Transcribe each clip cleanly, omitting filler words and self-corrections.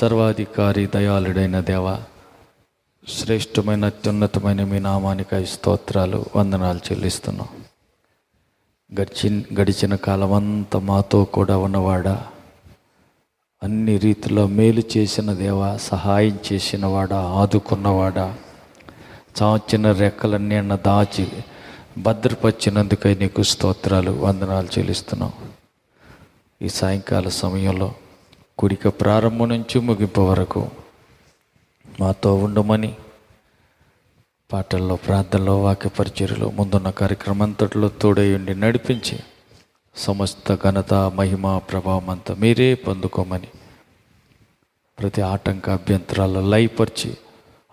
సర్వాధికారి దయాళుడైన దేవ, శ్రేష్టమైన అత్యున్నతమైన మీ నామానికి స్తోత్రాలు, వందనాలు చెల్లిస్తున్నాం. గడిచిన కాలమంతా మాతో కూడా ఉన్నవాడా, అన్ని రీతిలో మేలు చేసిన దేవ, సహాయం చేసినవాడా, ఆదుకున్నవాడా, చాచిన రెక్కలన్నీ దాచి భద్రపరిచినందుకై నీకు స్తోత్రాలు, వందనాలు చెల్లిస్తున్నాం. ఈ సాయంకాల సమయంలో కూడిక ప్రారంభం నుంచి ముగింపు వరకు మాతో ఉండమని, పాటల్లో, ప్రార్థనలో, వాక్య పరిచర్యలో, ముందున్న కార్యక్రమం అంతట్లో తోడై ఉండి నడిపించి సమస్త ఘనత, మహిమ, ప్రభావం అంతా మీరే పొందుకోమని, ప్రతి ఆటంక అభ్యంతరాలు లయపరిచి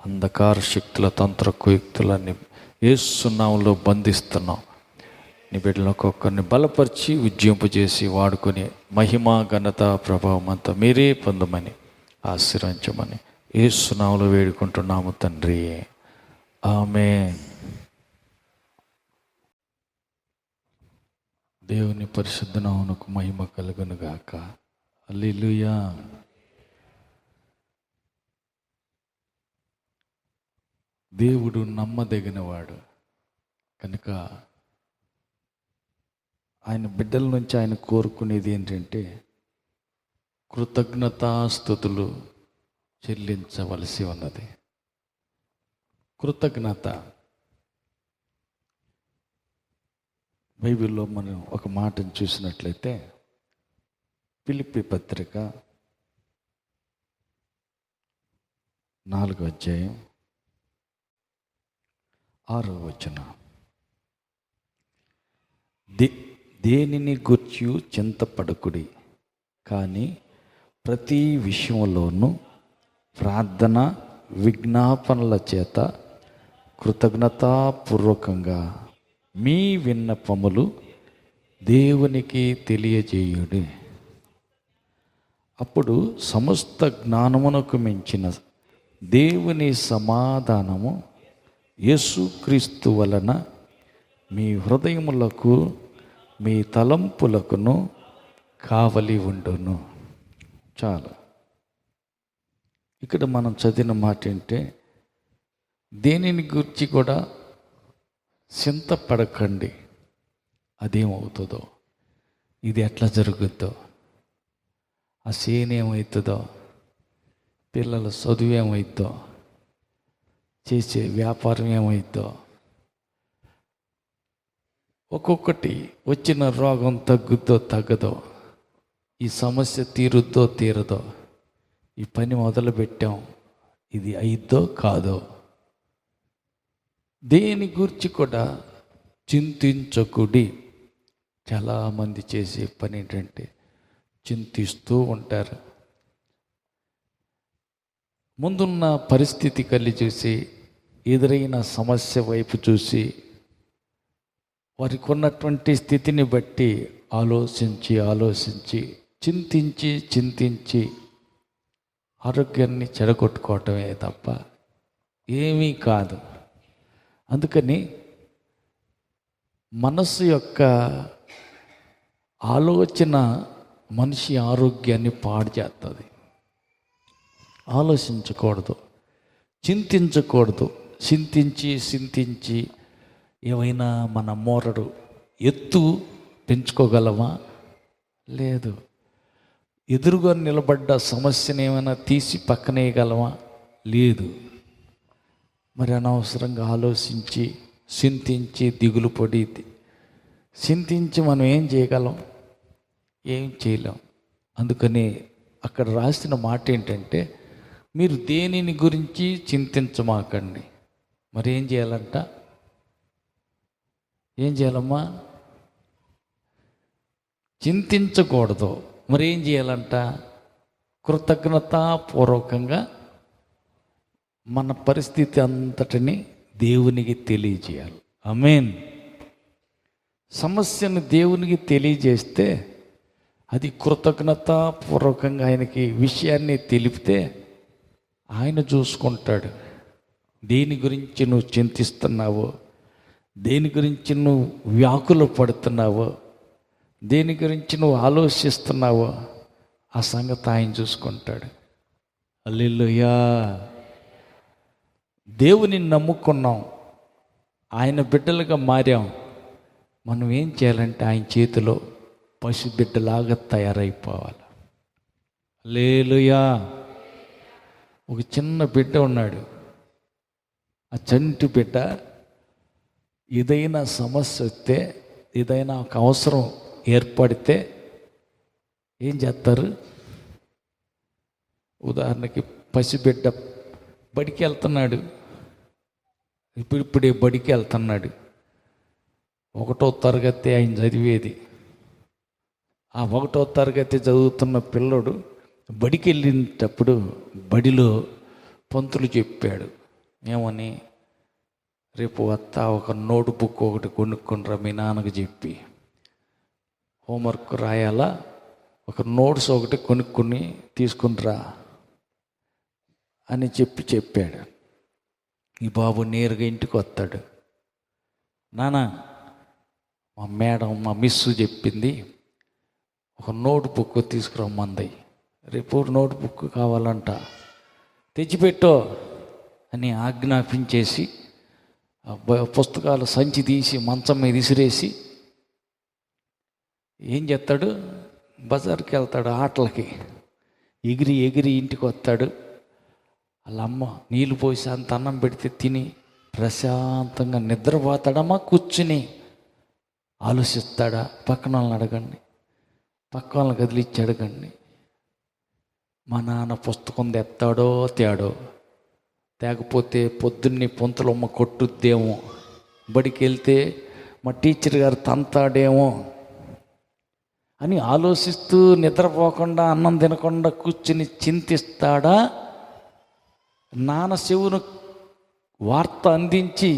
అంధకార శక్తుల, తంత్ర కుయుక్తులన్నీ యేసు నామములో బంధిస్తున్నాం. నీ బిడ్డలను ఒక్కొక్కరిని బలపరిచి ఉజ్జింపజేసి వాడుకొని మహిమ, ఘనత, ప్రభావం అంతా మీరే పొందమని, ఆశీర్వదించమని యేసు నామములో వేడుకుంటున్నాము తండ్రి, ఆమేన్. దేవుని పరిశుద్ధ నామమునకు మహిమ కలుగును గాక. హల్లెలూయా. దేవుడు నమ్మదగినవాడు కనుక ఆయన బిడ్డల నుంచి ఆయన కోరుకునేది ఏంటంటే కృతజ్ఞతాస్తుతులు చెల్లించవలసి ఉన్నది. కృతజ్ఞత. బైబిల్లో మనం ఒక మాటను చూసినట్లయితే ఫిలిప్పీ పత్రిక 4వ అధ్యాయం 6వ వచనం, దేనిని గూర్చి చింతపడకుడి, కానీ ప్రతి విషయంలోనూ ప్రార్థన, విజ్ఞాపనల చేత కృతజ్ఞతాపూర్వకంగా మీ విన్నపములు దేవునికి తెలియజేయుడి. అప్పుడు సమస్త జ్ఞానమునకు మించిన దేవుని సమాధానము యేసుక్రీస్తు వలన మీ హృదయములకు, మీ తలంపులకును కావలి ఉండును. చాలు. ఇక్కడ మనం చదివిన మాట ఏంటంటే, దేనిని గురించి కూడా చింతపడకండి. అదేమవుతుందో, ఇది ఎట్లా జరుగుద్దో, ఆ సేన ఏమవుతుందో, పిల్లల చదువు ఏమవుతుందో, చేసే వ్యాపారం ఏమవుతుందో, ఒక్కొక్కటి వచ్చిన రోగం తగ్గుద్దో తగ్గదో, ఈ సమస్య తీరుద్దో తీరదో, ఈ పని మొదలు పెట్టాం, ఇది అయిద్దో కాదో, దేని గురించి కూడా చింతించకుడి. చాలామంది చేసే పని ఏంటంటే చింతిస్తూ ఉంటారు. ముందున్న పరిస్థితి కలిసి చూసి, ఎదురైన సమస్య వైపు చూసి, వారికి ఉన్నటువంటి స్థితిని బట్టి ఆలోచించి చింతించి ఆరోగ్యాన్ని చెడగొట్టుకోవటమే తప్ప ఏమీ కాదు. అందుకని మనసు యొక్క ఆలోచన మనిషి ఆరోగ్యాన్ని పాడు చేస్తుంది. ఆలోచించకూడదు, చింతించకూడదు. చింతించి ఏమైనా మన మోరడు ఎత్తు పెంచుకోగలమా? లేదు. ఎదురుగా నిలబడ్డ సమస్యను ఏమైనా తీసి పక్కనేయగలమా? లేదు. మరి అనవసరంగా ఆలోచించి చింతించి దిగులు పడి చింతించి మనం ఏం చేయగలం? ఏం చేయలేం. అందుకని అక్కడ రాసిన మాట ఏంటంటే, మీరు దేనిని గురించి చింతించమాకండి. మరి ఏం చేయాలంట? ఏం చేయాలమ్మా? చింతించకూడదు. మరి ఏం చేయాలంట? కృతజ్ఞతాపూర్వకంగా మన పరిస్థితి అంతటిని దేవునికి తెలియజేయాలి. ఆమేన్. సమస్యను దేవునికి తెలియజేస్తే, అది కృతజ్ఞతాపూర్వకంగా ఆయనకి విషయాన్ని తెలిపితే ఆయన చూసుకుంటాడు. దేని గురించి నువ్వు చింతిస్తున్నావో, దేని గురించి నువ్వు వ్యాకులు పడుతున్నావో, దేని గురించి నువ్వు ఆలోచిస్తున్నావో, ఆ సంగతి ఆయన చూసుకుంటాడు. హల్లెలూయా. దేవుని నమ్ముకున్నాం, ఆయన బిడ్డలుగా మారాం. మనం ఏం చేయాలంటే ఆయన చేతిలో పసిబిడ్డలాగా తయారైపోవాలి. హల్లెలూయా. ఒక చిన్న బిడ్డ ఉన్నాడు. ఆ చంటి బిడ్డ ఏదైనా సమస్య వస్తే, ఏదైనా ఒక అవసరం ఏర్పడితే ఏం చేస్తారు? ఉదాహరణకి పసిబిడ్డ బడికి వెళ్తున్నాడు, ఇప్పుడిప్పుడే బడికి వెళ్తున్నాడు. 1వ తరగతి ఆయన చదివేది. ఆ 1వ తరగతి చదువుతున్న పిల్లడు బడికి వెళ్ళేటప్పుడు బడిలో పంతులు చెప్పాడు ఏమని, రేపు వస్తా ఒక నోట్బుక్ ఒకటి కొనుక్కొనిరా మీ నాన్నకు చెప్పి, హోంవర్క్ రాయాలా, ఒక నోట్స్ ఒకటి కొనుక్కొని తీసుకునిరా అని చెప్పాడు. ఈ బాబు నేరుగా ఇంటికి వస్తాడు. నాన్న, మా మేడం మా మిస్సు చెప్పింది ఒక నోట్బుక్ తీసుకురమ్మంది, రేపు నోట్బుక్ కావాలంట, తెచ్చిపెట్టో అని ఆజ్ఞాపించేసి పుస్తకాలు సంచి తీసి మంచం మీద విసిరేసి ఏం చేస్తాడు? బజార్కి వెళ్తాడు, ఆటలకి. ఎగిరి ఎగిరి ఇంటికి వస్తాడు. వాళ్ళ అమ్మ నీళ్ళు పోసి అంత అన్నం పెడితే తిని ప్రశాంతంగా నిద్రపోతాడమ్మా, కూర్చుని ఆలోచిస్తాడా? పక్కన వాళ్ళని అడగండి, పక్క వాళ్ళని కదిలిచ్చి అడగండి. మా నాన్న పుస్తకం తెస్తాడో తేడో, తేకపోతే పొద్దున్నే పొంతలమ్మ కొట్టుద్దేమో, బడికి వెళ్తే మా టీచర్ గారు తంతాడేమో అని ఆలోచిస్తూ నిద్రపోకుండా అన్నం తినకుండా కూర్చుని చింతిస్తాడా? నాన్న చెవును వార్త అందించి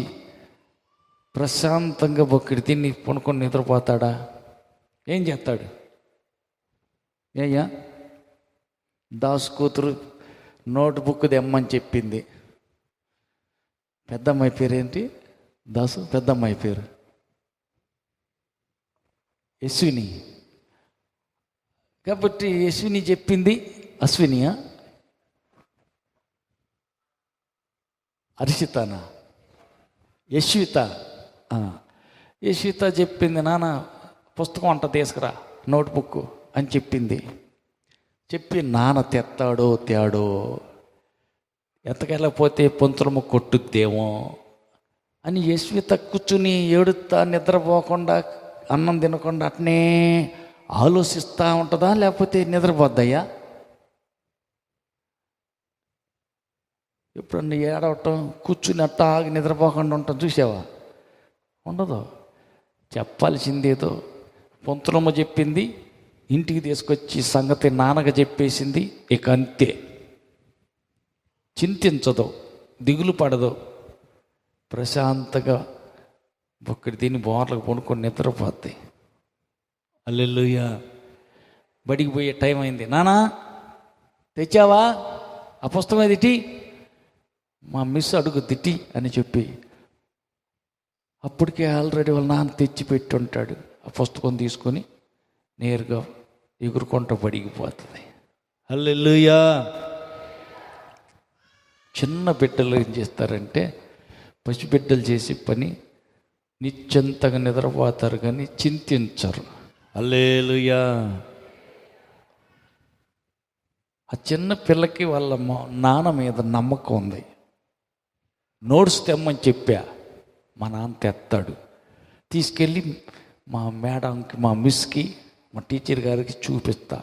ప్రశాంతంగా బొక్కిడి తిని కొనుక్కొని నిద్రపోతాడా? ఏం చేస్తాడు? ఏయ్యా, దాసు కూతురు నోట్బుక్ తెమ్మని చెప్పింది. పెద్దమ్మాయి పేరేంటి? దాసు పెద్దమ్మాయి పేరు యశ్విని. కాబట్టి యశ్విని చెప్పింది అశ్వినియా, హర్షితనా, యశ్విత. యశ్విత చెప్పింది నాన్న పుస్తకం అంట తీసుకురా నోట్బుక్ అని చెప్పింది. చెప్పి నాన్న తెస్తాడో తేడో, ఎత్తకెళ్ళకపోతే పొంతులము కొట్టుద్దేమో అని యశ్విత కూర్చుని ఏడుస్తా నిద్రపోకుండా అన్నం తినకుండా అట్నే ఆలోచిస్తూ ఉంటుందా, లేకపోతే నిద్రపోద్దయ్యా? ఎప్పుడన్నా ఏడవటం, కూర్చుని అట్టా ఆగి నిద్రపోకుండా ఉంటాం చూసావా? ఉండదు. చెప్పాల్సిందేదో పొంతులమ్మ చెప్పింది, ఇంటికి తీసుకొచ్చి సంగతి నాన్నగా చెప్పేసింది, ఇక అంతే. చింతించదు, దిగులు పడదు, ప్రశాంతంగా ఒక్కడి దీన్ని బోర్లకు పడుకొని నిద్రపోద్ది. హల్లెలూయా. బడికి పోయే టైం అయింది. నానా తెచ్చావా ఆ పుస్తకం తిట్టి, మా మిస్ అడుగు తిట్టి అని చెప్పి అప్పటికే ఆల్రెడీ వాళ్ళ నాన్న తెచ్చి పెట్టి ఉంటాడు. ఆ పుస్తకం తీసుకొని నేరుగా ఎగురుకుంటూ బడికి పోతుంది. హల్లెలూయా. చిన్న బిడ్డలు ఏం చేస్తారంటే, పసిబిడ్డలు చేసే పని నిశ్చింతగా నిద్రపోతారు కానీ చింతించరు. హల్లెలూయా. ఆ చిన్న పిల్లకి వాళ్ళ నాన్న మీద నమ్మకం ఉంది. నోట్స్ తెమ్మని చెప్పా, మా నాన్న తెస్తాడు, తీసుకెళ్ళి మా మేడంకి, మా మిస్కి, మా టీచర్ గారికి చూపిస్తా,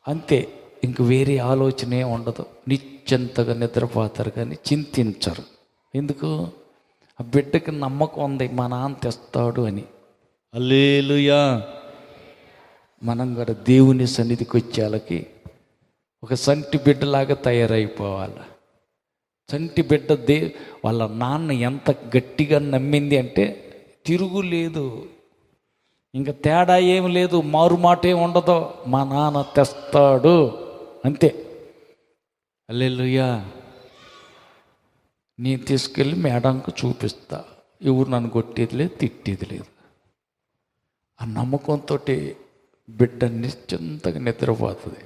అంతే. ఇంక వేరే ఆలోచనే ఉండదు. నిశ్చింతగా నిద్రపోతారు కానీ చింతించరు. ఎందుకు? ఆ బిడ్డకి నమ్మకం ఉంది, మా నాన్న తెస్తాడు అని. హల్లెలూయా. మనం కూడా దేవుని సన్నిధికి వచ్చేళ్ళకి ఒక సంటి బిడ్డలాగా తయారైపోవాలి. సంటి బిడ్డ వాళ్ళ నాన్న ఎంత గట్టిగా నమ్మింది అంటే తిరుగులేదు, ఇంకా తేడా ఏమి లేదు, మారుమాట ఏమి ఉండదు, మా నాన్న తెస్తాడు అంతే. హల్లెలూయా. నేను తీసుకెళ్ళి మేడంకు చూపిస్తా, ఎవరు నన్ను కొట్టేది లేదు, తిట్టేది లేదు. ఆ నమ్మకంతో బిడ్డ నిశ్చింతగా నిద్రపోతుంది.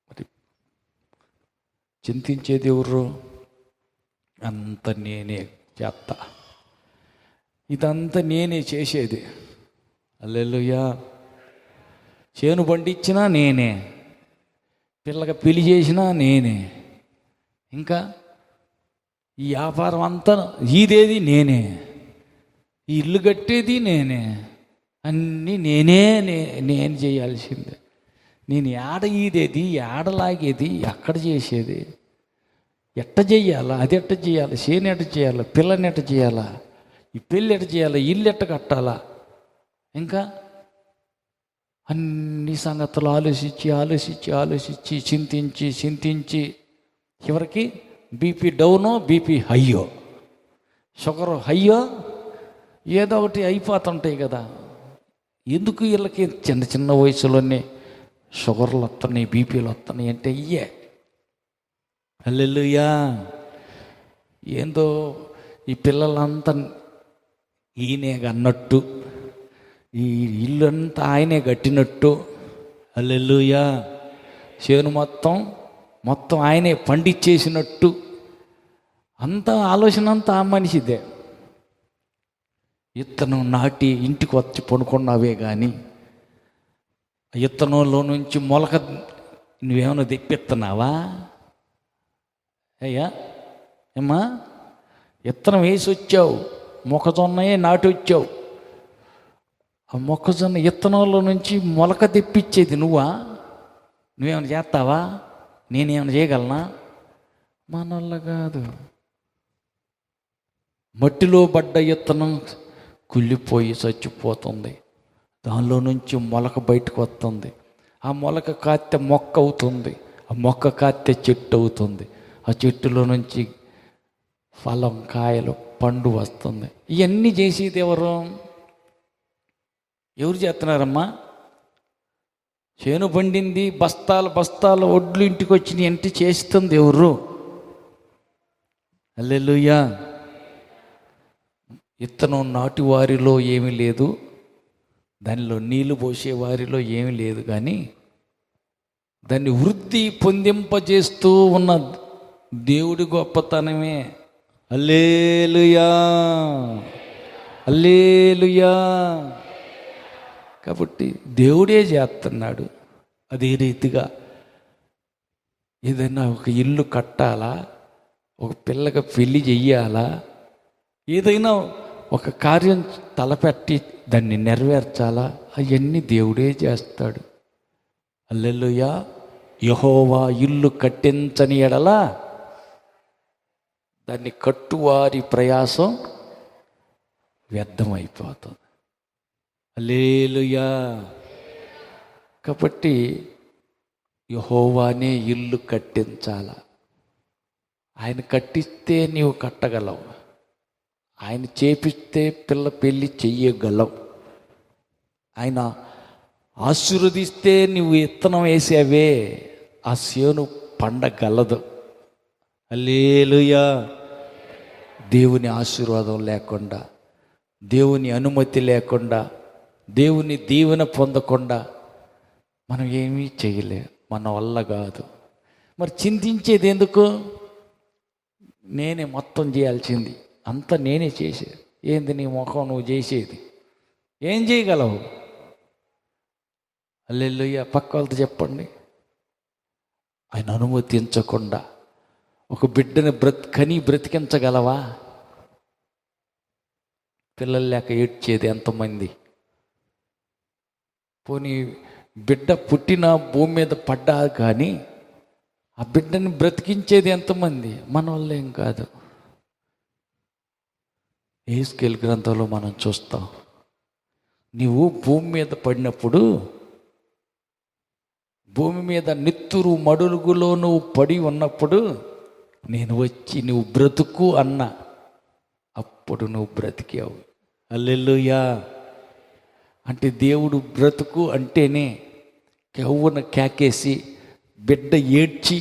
మరి చింతించేది ఎవరు? అంత నేనే చేస్తా, ఇదంతా నేనే చేసేది. హల్లెలూయా. చేను పండించినా నేనే, పిల్లగా పెళ్లి చేసినా నేనే, ఇంకా ఈ వ్యాపారం అంతా ఇదేది నేనే, ఈ ఇల్లు కట్టేది నేనే, అన్నీ నేను చేయాల్సిందే. నేను ఏడ ఈదేది, ఏడలాగేది, ఎక్కడ చేసేది, ఎట్ట చెయ్యాలా, అది ఎట్ట చేయాలి, చేను ఎట్ట చేయాలా, పిల్లని ఎట్ట చేయాలా, ఈ పెళ్ళి ఎట్ట చేయాలా, ఇల్లు ఎట్ట కట్టాలా, ఇంకా అన్ని సంగతులు ఆలోచించి చింతించి చివరికి బీపీ డౌనో బీపీ హయ్యో, షుగర్ హయ్యో, ఏదో ఒకటి అయిపోతుంటాయి కదా. ఎందుకు వీళ్ళకి చిన్న చిన్న వయసులోనే షుగర్లు వస్తున్నాయి, బీపీలు వస్తున్నాయి అంటే ఇయ్యే. హల్లెలూయా. ఏందో ఈ పిల్లలంతా ఈయనే అన్నట్టు, ఈ ఇల్లు అంతా ఆయనే కట్టినట్టు. హల్లెలూయా. చేను మొత్తం ఆయనే పండించేసినట్టు, అంతా ఆలోచన అంతా ఆ మనిషిదే. విత్తనం నాటి ఇంటికి వచ్చి పడుకున్నావే కానీ ఆ విత్తనంలో నుంచి మొలక నువ్వేమైనా తెప్పిస్తున్నావా? అయ్యా ఏమ్మా, విత్తనం వేసి వచ్చావు, మొక్కజొన్నయే నాటి వచ్చావు, ఆ మొక్కజొన్న విత్తనంలో నుంచి మొలక తెప్పించేది నువ్వేమైనా చేస్తావా? నేనేమైనా చేయగలనా? మనల్ల కాదు. మట్టిలో పడ్డ విత్తనం కుళ్ళిపోయి చచ్చిపోతుంది, దానిలో నుంచి మొలక బయటకు వస్తుంది, ఆ మొలక కాస్తే మొక్క అవుతుంది, ఆ మొక్క కాస్తే చెట్టు అవుతుంది, ఆ చెట్టులో నుంచి ఫలం, కాయలు, పండు వస్తుంది. ఇవన్నీ చేసేది ఎవరు చేస్తున్నారమ్మా? చేను పండింది, బస్తాల ఒడ్లు ఇంటికి వచ్చినాయి అంటే చేస్తుంది ఎవరు? హల్లెలూయా. విత్తనం నాటి వారిలో ఏమీ లేదు, దానిలో నీళ్లు పోసే వారిలో ఏమీ లేదు, కానీ దాన్ని వృద్ధి పొందింపజేస్తూ ఉన్న దేవుడి గొప్పతనమే. హల్లెలూయా, హల్లెలూయా. కాబట్టి దేవుడే చేస్తున్నాడు. అదే రీతిగా ఏదైనా ఒక ఇల్లు కట్టాలా, ఒక పిల్లగా పెళ్లి చెయ్యాలా, ఏదైనా ఒక కార్యం తలపెట్టి దాన్ని నెరవేర్చాలా, అవన్నీ దేవుడే చేస్తాడు. హల్లెలూయా. యెహోవా ఇల్లు కట్టించని ఎడల దాన్ని కట్టువారి ప్రయాసం వ్యర్థమైపోతుంది. హల్లెలూయా. కాబట్టి యెహోవానే ఇల్లు కట్టించాల. ఆయన కట్టిస్తే నీవు కట్టగలవు, ఆయన చేపిస్తే పెళ్ళి చెయ్యగలవు, ఆయన ఆశీర్వదిస్తే నువ్వు విత్తనం వేసావే ఆ చేను పండగలదు. హల్లెలూయా. దేవుని ఆశీర్వాదం లేకుండా, దేవుని అనుమతి లేకుండా, దేవుని దీవెన పొందకుండా మనం ఏమీ చేయలేం, మన వల్ల కాదు. మరి చింతించేది ఎందుకు? నేనే మొత్తం చేయాల్సింది, అంతా నేనే చేసేది. ఏంది నీ ముఖం నువ్వు చేసేది? ఏం చేయగలవు? హల్లెలూయా. పక్క వాళ్ళతో చెప్పండి. ఆయన అనుమతించకుండా ఒక బిడ్డని బ్రతికించగలవా? పిల్లలు లేక ఏడ్చేది ఎంతమంది? పోనీ బిడ్డ పుట్టిన భూమి మీద పడ్డా కానీ ఆ బిడ్డని బ్రతికించేది ఎంతమంది? మన వాళ్ళేం కాదు. యెహెజ్కేలు గ్రంథంలో మనం చూస్తాం, నీవు భూమి మీద పడినప్పుడు, భూమి మీద నెత్తురు మడుగులో నువ్వు పడి ఉన్నప్పుడు నేను వచ్చి నువ్వు బ్రతుకు అన్నా, అప్పుడు నువ్వు బ్రతికావు. హల్లెలూయా. అంటే దేవుడు బ్రతుకు అంటేనే కెవ్వున కేకేసి బిడ్డ ఏడ్చి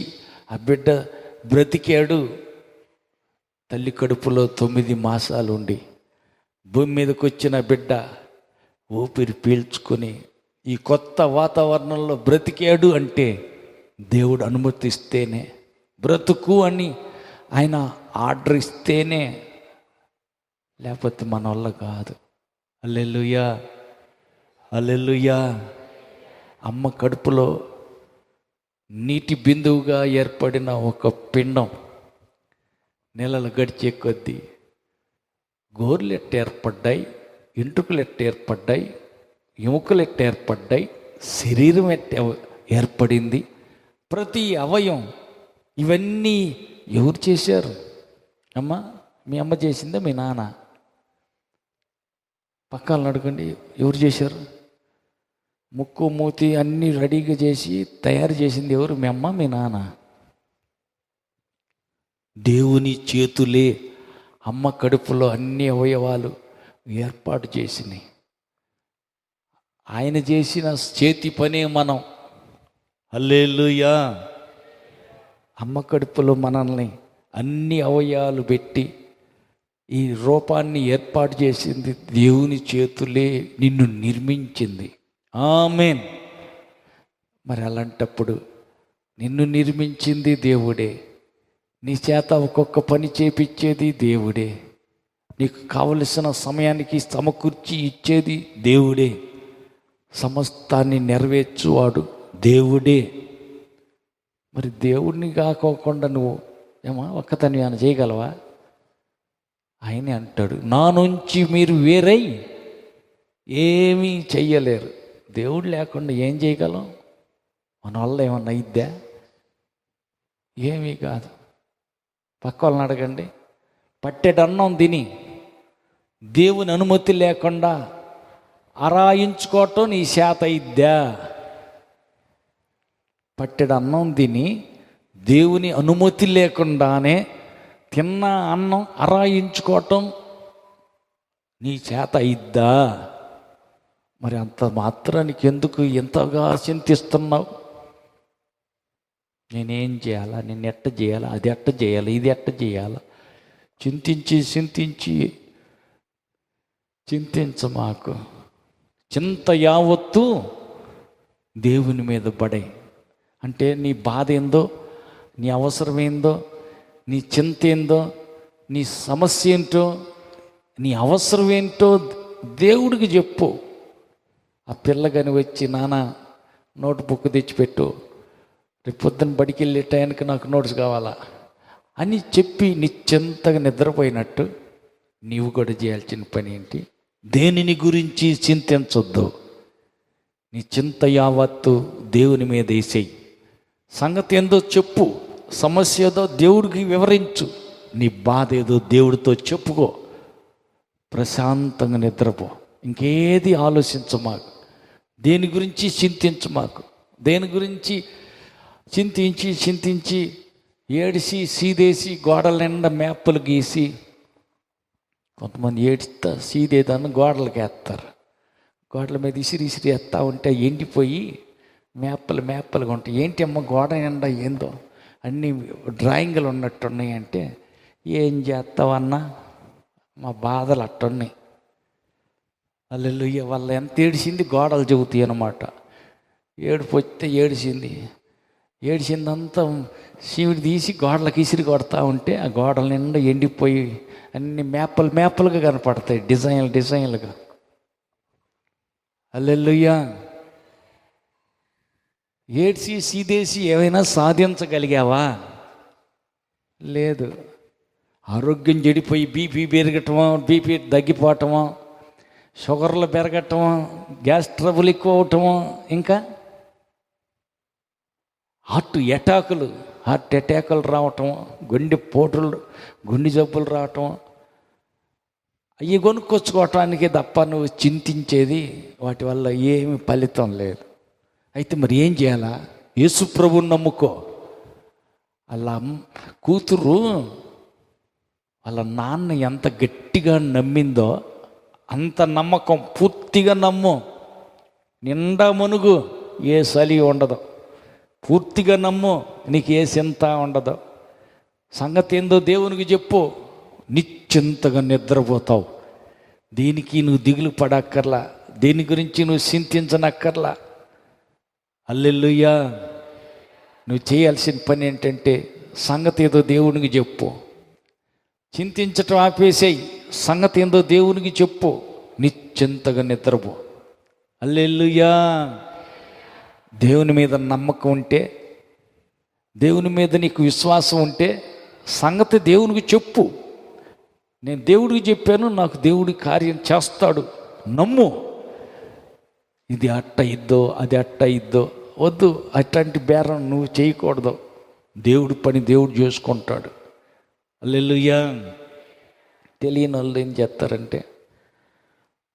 ఆ బిడ్డ బ్రతికాడు. తల్లి కడుపులో 9 మాసాలు ఉండి భూమి మీదకి వచ్చిన బిడ్డ ఊపిరి పీల్చుకొని ఈ కొత్త వాతావరణంలో బ్రతికాడు అంటే దేవుడు అనుమతిస్తేనే బ్రతుకు అని ఆయన ఆర్డర్ ఇస్తేనే, లేకపోతే మన వల్ల కాదు. హల్లెలూయా, హల్లెలూయా. అమ్మ కడుపులో నీటి బిందువుగా ఏర్పడిన ఒక పిండం నెలలు గడిచే కొద్దీ గోర్లు ఎట్ట ఏర్పడ్డాయి, ఎంట్రుకలు ఎట్ట ఏర్పడ్డాయి, ఎముకలు ఎట్ట ఏర్పడ్డాయి, శరీరం ఎట్ట ఏర్పడింది, ప్రతి అవయం ఇవన్నీ ఎవరు చేశారు? అమ్మ, మీ అమ్మ చేసిందా మీ నాన్న? పక్కన అడగండి, ఎవరు చేశారు? ముక్కు మూతి అన్నీ రెడీగా చేసి తయారు చేసింది ఎవరు? మీ అమ్మ మీ నాన్న? దేవుని చేతులే అమ్మ కడుపులో అన్ని అవయవాలు ఏర్పాటు చేసినాయి. ఆయన చేసిన చేతి పనే మనం. హల్లెలూయా. అమ్మ కడుపులో మనల్ని అన్ని అవయవాలు పెట్టి ఈ రూపాన్ని ఏర్పాటు చేసింది దేవుని చేతులే, నిన్ను నిర్మించింది. ఆమేన్. మరి అలాంటప్పుడు నిన్ను నిర్మించింది దేవుడే, నీ చేత ఒక్కొక్క పని చేపించేది దేవుడే, నీకు కావలసిన సమయానికి సమకూర్చి ఇచ్చేది దేవుడే, సమస్తాన్ని నెరవేర్చువాడు దేవుడే. మరి దేవుడిని కాకోకుండా నువ్వు ఒక్కతని ఆయన చేయగలవా? ఆయనే అంటాడు, నా నుంచి మీరు వేరై ఏమీ చెయ్యలేరు. దేవుడు లేకుండా ఏం చేయగలం? మన వల్ల ఏమన్నా అయిద్దా? ఏమీ కాదు. పక్క వాళ్ళని అడగండి, పట్టెడన్నం తిని దేవుని అనుమతి లేకుండా అరాయించుకోవటం నీ చేత అయిద్దా? పట్టెడు అన్నం తిని దేవుని అనుమతి లేకుండానే తిన్న అన్నం అరాయించుకోవటం నీ చేత అయిద్దా? మరి అంత మాత్రానికి ఎందుకు ఎంతగా చింతిస్తున్నావు? నేనేం చేయాలా, నేను ఎట్ట చేయాలా, అది ఎట్ట చేయాలి, ఇది ఎట్ట చేయాలా? చింతించమాకు. చింత యావత్తు దేవుని మీద పడే. అంటే నీ బాధ ఏందో, నీ అవసరం ఏందో, నీ చింత ఏందో, నీ సమస్య ఏంటో, నీ అవసరం ఏంటో దేవుడికి చెప్పు. ఆ పిల్లగాని వచ్చి, నాన్న నోట్ బుక్ తెచ్చిపెట్టు, రేపు పొద్దున్న బడికి వెళ్ళే టైంకి నాకు నోట్స్ కావాలా అని చెప్పి నిశ్చింతగా నిద్రపోయినట్టు నీవు కూడా చేయాల్సిన పని ఏంటి? దేనిని గురించి చింతించొద్దు. నీ చింత యావత్తు దేవుని మీద వేసేయి. సంగతి ఏందో చెప్పు, సమస్య ఏదో దేవుడికి వివరించు, నీ బాధ ఏదో దేవుడితో చెప్పుకో, ప్రశాంతంగా నిద్రపో. ఇంకేది ఆలోచించమాకు, దేని గురించి చింతించమాకు. దేని గురించి చింతించి ఏడిసి సీదేసి గోడల నిండా మేపలు గీసి, కొంతమంది ఏడుస్తా సీదేదాన్ని గోడలకి వేస్తారు. గోడల మీద ఇసిరి వేస్తూ ఉంటే ఎండిపోయి మేపలుగా ఉంటాయి. ఏంటి అమ్మ గోడ నిండా ఏందో అన్నీ డ్రాయింగ్లు ఉన్నట్టున్నాయి అంటే, ఏం చేస్తావన్నా, మా బాధలు అట్టున్నాయి. హల్లెలూయా. వాళ్ళు ఎంత ఏడిసింది గోడలు చెబుతాయి అన్నమాట. ఏడుపు వస్తే ఏడిసిందంతా శివుడు తీసి గోడలకు ఇసిరి కొడతా ఉంటే ఆ గోడల నిండా ఎండిపోయి అన్ని మేపలుగా కనపడతాయి, డిజైన్లుగా. హల్లెలూయా. ఏడ్చి సీదేసి ఏమైనా సాధించగలిగావా? లేదు. ఆరోగ్యం చెడిపోయి బీపీ పెరగటమో, బీపీ తగ్గిపోవటమో, షుగర్లు పెరగటమో, గ్యాస్ ట్రబుల్ ఎక్కువ అవటమో, ఇంకా హార్ట్ అటాకులు రావటం, గుండె జబ్బులు రావటం, అవి కొనుక్కొచ్చుకోవటానికి తప్ప నువ్వు చింతించేది వాటి వల్ల ఏమి ఫలితం లేదు. అయితే మరి ఏం చేయాలా? యేసు ప్రభువుని నమ్ముకో. అలా కూతురు వాళ్ళ నాన్న ఎంత గట్టిగా నమ్మిందో అంత నమ్మకం పూర్తిగా నమ్ము. నిండా మునుగు, ఏ చలి ఉండదు. పూర్తిగా నమ్ము, నీకు ఏ చింత ఉండదు. సంగతి ఏందో దేవునికి చెప్పు, నిశ్చింతగా నిద్రపోతావు. దీనికి నువ్వు దిగులు పడక్కర్లా, దేని గురించి నువ్వు చింతించనక్కర్లా. హల్లెలూయా. నువ్వు చేయాల్సిన పని ఏంటంటే సంగతి ఏదో దేవునికి చెప్పు. చింతించటం ఆపేసేయి, సంగతి ఏందో దేవునికి చెప్పు, నిశ్చింతగా నిద్రపో. హల్లెలూయా. దేవుని మీద నమ్మకం ఉంటే, దేవుని మీద నీకు విశ్వాసం ఉంటే సంగతి దేవునికి చెప్పు. నేను దేవుడికి చెప్పాను, నాకు దేవుడి కార్యం చేస్తాడు, నమ్ము. ఇది అట్ట ఇద్దో అది అట్ట ఇద్దో వద్దు, అట్లాంటి బేరం నువ్వు చేయకూడదు. దేవుడి పని దేవుడు చేసుకుంటాడు. హల్లెలూయా. తెలియని వాళ్ళు ఏం చేస్తారంటే,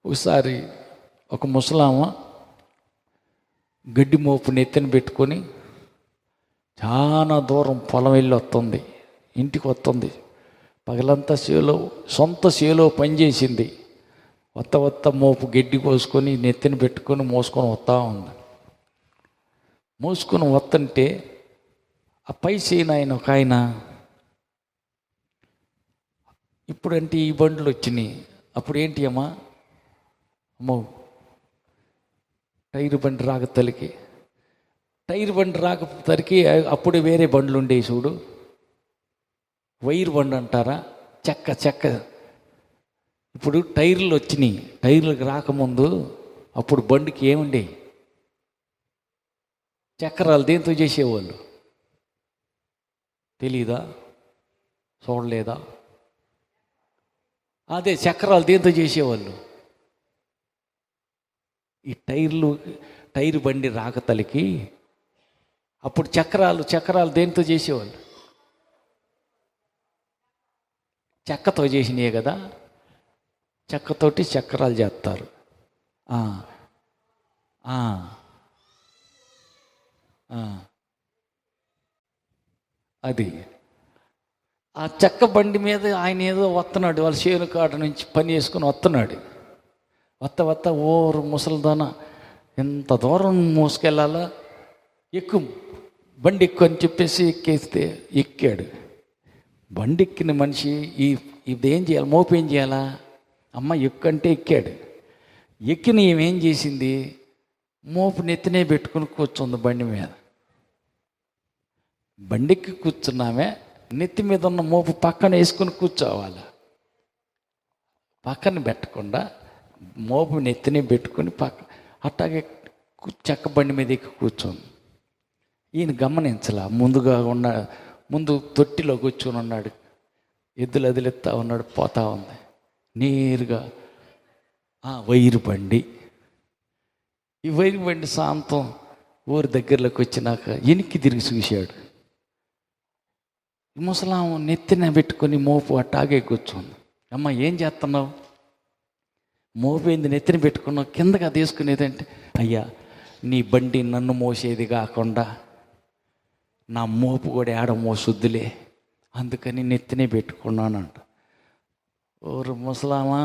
ఒకసారి ఒక ముసలామ గడ్డి మోపు నెత్తిన పెట్టుకొని చాలా దూరం పొలం వెళ్ళి వస్తుంది, ఇంటికి వస్తుంది. పగలంతా సొంత చేలో పనిచేసింది. వత్త మోపు గడ్డి కోసుకొని నెత్తిన పెట్టుకొని మోసుకొని వస్తూ ఉంది. మోసుకొని వస్తుంటే ఆ పై చేయను ఆయన ఒక ఆయన, ఇప్పుడంటే ఈ బండ్లు వచ్చినాయి, అప్పుడు ఏంటి అమ్మో టైర్ బండి రాకతలికి, టైర్ బండి రాకతలికి అప్పుడు వేరే బండ్లు ఉండేవి చూడు, వైర్ బండి అంటారా, చెక్క. ఇప్పుడు టైర్లు వచ్చినాయి. టైర్లకు రాకముందు అప్పుడు బండికి ఏముండేవి? చక్రాలు. దేంతో చేసేవాళ్ళు తెలీదా? చూడలేదా? అదే చక్రాలు దేంతో చేసేవాళ్ళు? ఈ టైర్ బండి రాకతలికి అప్పుడు చక్రాలు దేంతో చేసేవాళ్ళు? చెక్కతో చేసినాయే కదా. చెక్కతోటి చక్రాలు చేస్తారు. అది ఆ చెక్క బండి మీద ఆయన ఏదో వస్తున్నాడు, వాళ్ళ చేను కాడ నుంచి పని చేసుకుని వస్తున్నాడు. వత్త ఓరు ముసలిదాన ఎంత దూరం మోసుకెళ్ళాలా, బండి ఎక్కు అని చెప్పేసి ఎక్కేస్తే ఎక్కాడు. బండి ఎక్కిన మనిషి ఇదేం చేయాలి, మోపు ఏం చేయాలా, అమ్మ ఎక్కుంటే ఎక్కాడు. ఎక్కిన ఏమేం చేసింది, మోపు నెత్తినే పెట్టుకుని కూర్చుంది బండి మీద. బండికి కూర్చున్నామే, నెత్తి మీద ఉన్న మోపు పక్కన వేసుకుని కూర్చోవాలి. పక్కన పెట్టకుండా మోపు నెత్తినే పెట్టుకుని అట్టాగే చెక్క బండి మీద ఎక్కి కూర్చోంది. ఈయన గమనించలా. ముందు తొట్టిలో కూర్చొని ఉన్నాడు, ఎద్దులు అదిలెత్తా ఉన్నాడు, పోతా ఉంది నేరుగా వైరు బండి. ఈ వైరు బండి సాంతం ఊరి దగ్గరలోకి వచ్చినాక వెనక్కి తిరిగి చూశాడు. ముసలాం నెత్తిన పెట్టుకొని మోపు అట్టాగే కూర్చోంది. అమ్మ ఏం చేస్తున్నావు, మోపు ఏంది నెత్తిన పెట్టుకున్నావు, కిందగా తీసుకునేదంటే, అయ్యా నీ బండి నన్ను మోసేది కాకుండా నా మోపు కూడా ఏడ మోసొద్దులే, అందుకని నెత్తినే పెట్టుకున్నానంట. ఓరు ముసలామా,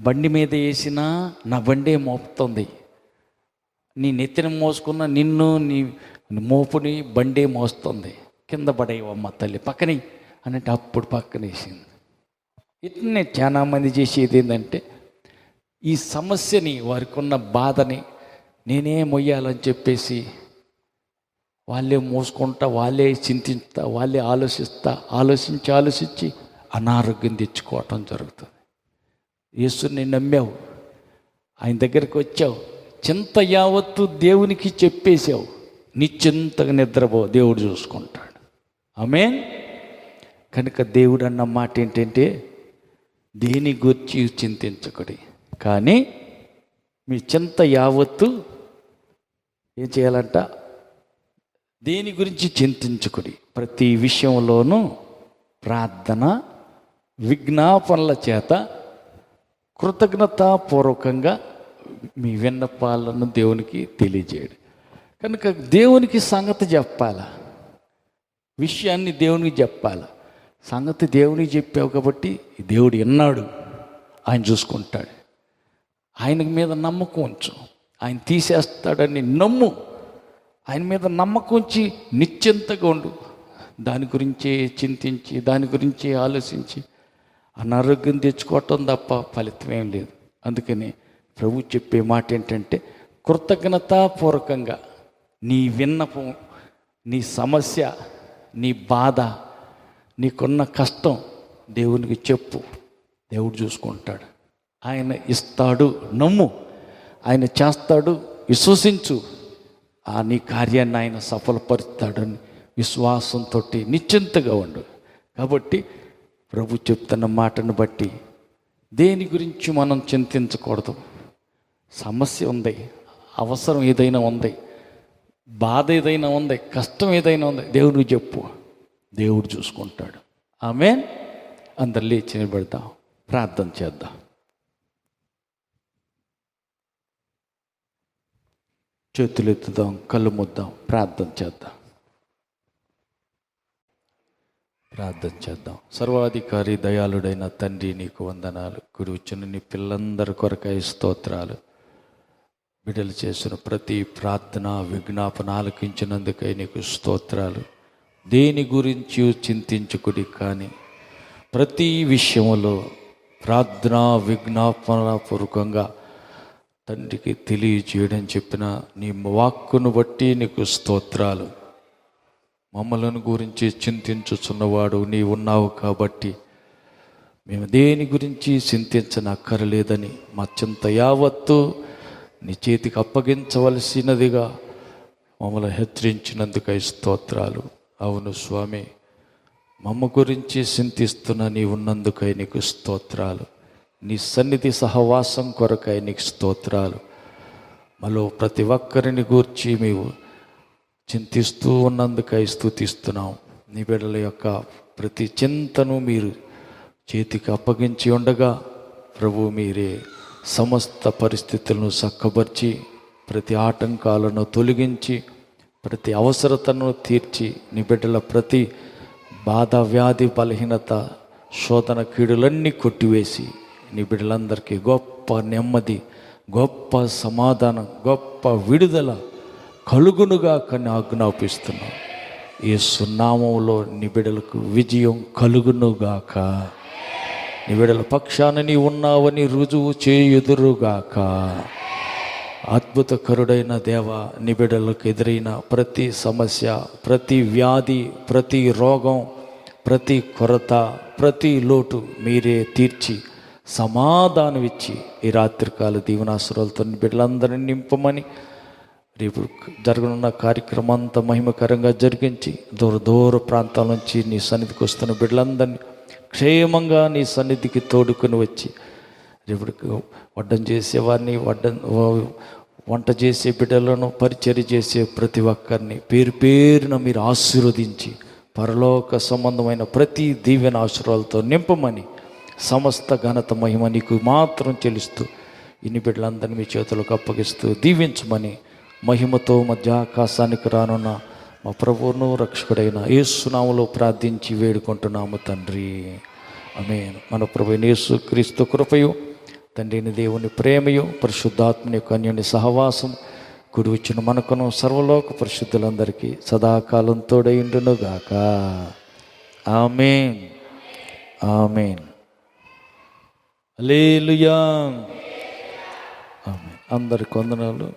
బండి మీద వేసినా నా బండే మోపుతుంది, నీ నెత్తిన మోసుకున్న నిన్ను నీ మోపుని బండే మోస్తుంది, కింద పడేవమ్మ తల్లి పక్కనే అన్నట్టు అప్పుడు పక్కనేసింది. ఇట్లనే చాలా మంది చేసేది ఏంటంటే, ఈ సమస్యని వారికి ఉన్న బాధని నేనే మొయ్యాలని చెప్పేసి వాళ్ళే మోసుకుంటా, వాళ్ళే చింతిస్తా, వాళ్ళే ఆలోచించి అనారోగ్యం తెచ్చుకోవటం జరుగుతుంది. యేసుని నమ్మావు, ఆయన దగ్గరికి వచ్చావు, చింత యావత్తు దేవునికి చెప్పేసావు, నిశ్చింతగా నిద్రపో, దేవుడు చూసుకుంటాడు. ఆమేన్. కనుక దేవుడు అన్న మాట ఏంటంటే, దేని గురించి చింతించకుడి, కానీ మీ చింత యావత్తు ఏం చేయాలంట, దేని గురించి చింతించకుడి, ప్రతి విషయంలోనూ ప్రార్థన విజ్ఞాపనల చేత కృతజ్ఞతాపూర్వకంగా మీ విన్నపాలను దేవునికి తెలియజేయడు. కనుక దేవునికి సంగతి చెప్పాల, విషయాన్ని దేవునికి చెప్పాల. సంగతి దేవునికి చెప్పావు కాబట్టి దేవుడు విన్నాడు, ఆయన చూసుకుంటాడు. ఆయన మీద నమ్మకం ఉంచు, ఆయన తీసేస్తాడని నమ్ము. ఆయన మీద నమ్మకం ఉంచి నిశ్చింతగా ఉండు. దాని గురించే చింతించి, దాని గురించే ఆలోచించి అనారోగ్యం తెచ్చుకోవటం తప్ప ఫలితం ఏం లేదు. అందుకని ప్రభు చెప్పే మాట ఏంటంటే, కృతజ్ఞతాపూర్వకంగా నీ విన్నపం, నీ సమస్య, నీ బాధ, నీకున్న కష్టం దేవునికి చెప్పు. దేవుడు చూసుకుంటాడు. ఆయన ఇస్తాడు, నమ్ము. ఆయన చేస్తాడు, విశ్వసించు. నీ కార్యాన్ని ఆయన సఫలపరుస్తాడని విశ్వాసంతో నిశ్చింతగా ఉండు. కాబట్టి ప్రభు చెప్తున్న మాటను బట్టి దేని గురించి మనం చింతించకూడదు. సమస్య ఉంది, అవసరం ఏదైనా ఉంది, బాధ ఏదైనా ఉంది, కష్టం ఏదైనా ఉంది, దేవుడికి చెప్పు. దేవుడు చూసుకుంటాడు. ఆమేన్. అందరు లేచి నిలబడతాం, ప్రార్థన చేద్దాం. చేతులు ఎత్తుదాం, కళ్ళు ముద్దాం, ప్రార్థన చేద్దాం. ప్రార్థన చేద్దాం. సర్వాధికారి దయాళుడైన తండ్రి, నీకు వందనాలు. కూడి వచ్చిన నీ పిల్లందరి కొరకై స్తోత్రాలు. బిడ్డలు చేసిన ప్రతి ప్రార్థన, విజ్ఞాపన ఆలకించినందుకై నీకు స్తోత్రాలు. దేని గురించి చింతించుకుడి, కానీ ప్రతి విషయంలో ప్రార్థన విజ్ఞాపన పూర్వకంగా తండ్రికి తెలియజేయడం చెప్పిన నీ వాక్కును బట్టి నీకు స్తోత్రాలు. మమ్మలను గురించి చింతించుచున్నవాడు నీ ఉన్నావు కాబట్టి మేము దేని గురించి చింతించనక్కరలేదని మా చింత యావత్తు నీ చేతికి అప్పగించవలసినదిగా మమ్మల్ని హెచ్చరించినందుకై స్తోత్రాలు. అవును స్వామి, మమ్మ గురించి చింతిస్తున్న నీ ఉన్నందుకై నీకు స్తోత్రాలు. నీ సన్నిధి సహవాసం కొరకై నీకు స్తోత్రాలు. మాలో ప్రతి ఒక్కరిని గూర్చి మేము చింతిస్తూ ఉన్నందుకై స్తుతిస్తున్నాం. నీ బిడ్డల యొక్క ప్రతి చింతను మీరు చేతికి అప్పగించి ఉండగా ప్రభు మీరే సమస్త పరిస్థితులను చక్కబర్చి ప్రతి ఆటంకాలను తొలగించి ప్రతి అవసరతను తీర్చి నీ బిడ్డల ప్రతి బాధ, వ్యాధి, బలహీనత, శోధన, కీడులన్నీ కొట్టివేసి నీ బిడ్డలందరికీ గొప్ప నెమ్మది, గొప్ప సమాధానం, గొప్ప విడుదల కలుగునుగా కానీ ఆజ్ఞాపిస్తున్నాం. యేసు నామములో నీ బిడ్డలకు విజయం కలుగునుగాక. నీ బిడ్డల పక్షాన నీ ఉన్నావని రుజువు చేయుదురుగాక. అద్భుతకరుడైన దేవ, నీ బిడ్డలకు ఎదురైన ప్రతి సమస్య, ప్రతి వ్యాధి, ప్రతి రోగం, ప్రతి కొరత, ప్రతి లోటు మీరే తీర్చి సమాధానం ఇచ్చి ఈ రాత్రికాల దీవెనాసురాలతో బిడ్డలందరినీ నింపమని, రేపు జరగనున్న కార్యక్రమం అంతా మహిమకరంగా జరిగించి దూర ప్రాంతాల నుంచి నీ సన్నిధికి వస్తున్న బిడ్డలందరినీ క్షేమంగా నీ సన్నిధికి తోడుకొని వచ్చి రేపు వడ్డం చేసేవారిని, వంట చేసే బిడ్డలను, పరిచర్య చేసే ప్రతి ఒక్కరిని పేరు పేరున మీరు ఆశీర్వదించి పరలోక సంబంధమైన ప్రతి దీవెన ఆశీర్వాదాలతో నింపమని, సమస్త ఘనత మహిమ నీకు మాత్రం చెల్లిస్తూ ఇన్ని బిడ్డలందరినీ మీ చేతులకు అప్పగిస్తూ దీవించమని మహిమతో మధ్య ఆకాశానికి రానున్న మా ప్రభువును రక్షకుడైన యేసు నామములో ప్రార్థించి వేడుకుంటున్నాము తండ్రి. ఆమేన్. మన ప్రభువైన యేసు క్రీస్తు కృపయు, తండ్రిని దేవుని ప్రేమయు, పరిశుద్ధాత్మని యొక్క అన్యోన్య సహవాసం కూడి వచ్చిన మనకును సర్వలోక పరిశుద్ధులందరికీ సదాకాలం తోడైండునుగాక. ఆమేన్. ఆమేన్. హల్లెలూయా. ఆమేన్. అందరికి వందనాలు.